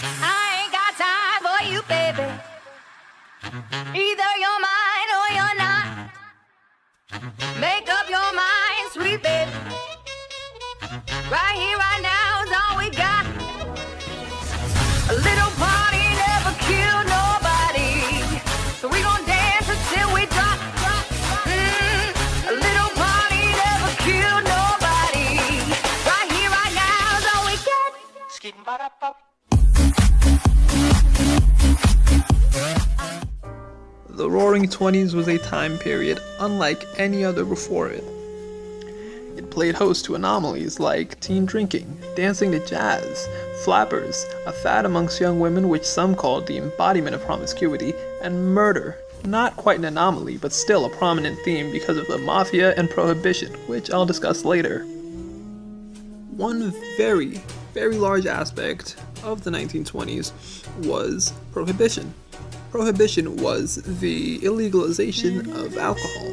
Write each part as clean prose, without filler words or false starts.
I ain't got time for you, baby. Either you're mine or you're not. Make up your mind, sweet baby. Right here, right now is all we got. A little party never killed nobody, so we gon' dance until we drop. A little party never killed nobody. Right here, right now is all we got. Skidding ba-da-ba. The Roaring Twenties was a time period unlike any other before it. It played host to anomalies like teen drinking, dancing to jazz, flappers, a fad amongst young women which some called the embodiment of promiscuity, and murder, not quite an anomaly but still a prominent theme because of the mafia and prohibition, which I'll discuss later. One very, very large aspect of the 1920s was prohibition. Prohibition was the illegalization of alcohol.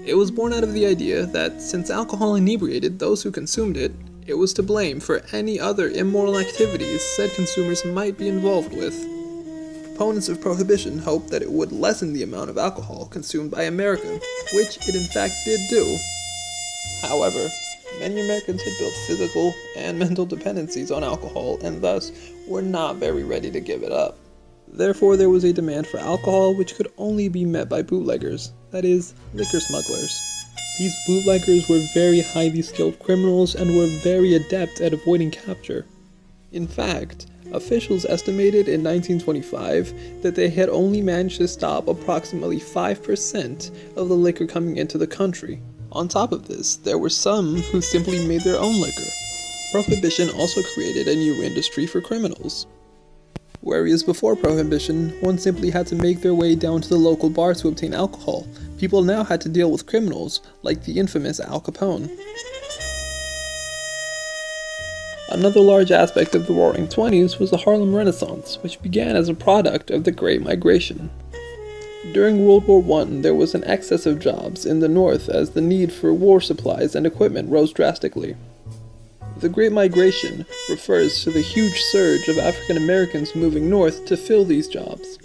It was born out of the idea that since alcohol inebriated those who consumed it, it was to blame for any other immoral activities said consumers might be involved with. Proponents of prohibition hoped that it would lessen the amount of alcohol consumed by America, which it in fact did do. However, many Americans had built physical and mental dependencies on alcohol and thus were not very ready to give it up. Therefore, there was a demand for alcohol which could only be met by bootleggers, that is, liquor smugglers. These bootleggers were very highly skilled criminals and were very adept at avoiding capture. In fact, officials estimated in 1925 that they had only managed to stop approximately 5% of the liquor coming into the country. On top of this, there were some who simply made their own liquor. Prohibition also created a new industry for criminals. Whereas before Prohibition, one simply had to make their way down to the local bar to obtain alcohol, people now had to deal with criminals, like the infamous Al Capone. Another large aspect of the Roaring Twenties was the Harlem Renaissance, which began as a product of the Great Migration. During World War I, there was an excess of jobs in the North as the need for war supplies and equipment rose drastically. The Great Migration refers to the huge surge of African Americans moving north to fill these jobs.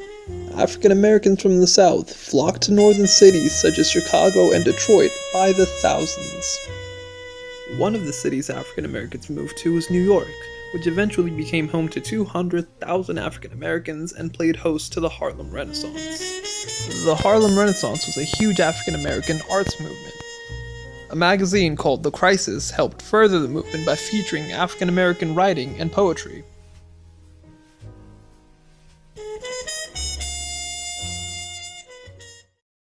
African Americans from the South flocked to northern cities such as Chicago and Detroit by the thousands. One of the cities African Americans moved to was New York, which eventually became home to 200,000 African Americans and played host to the Harlem Renaissance. The Harlem Renaissance was a huge African American arts movement. A magazine called The Crisis helped further the movement by featuring African American writing and poetry.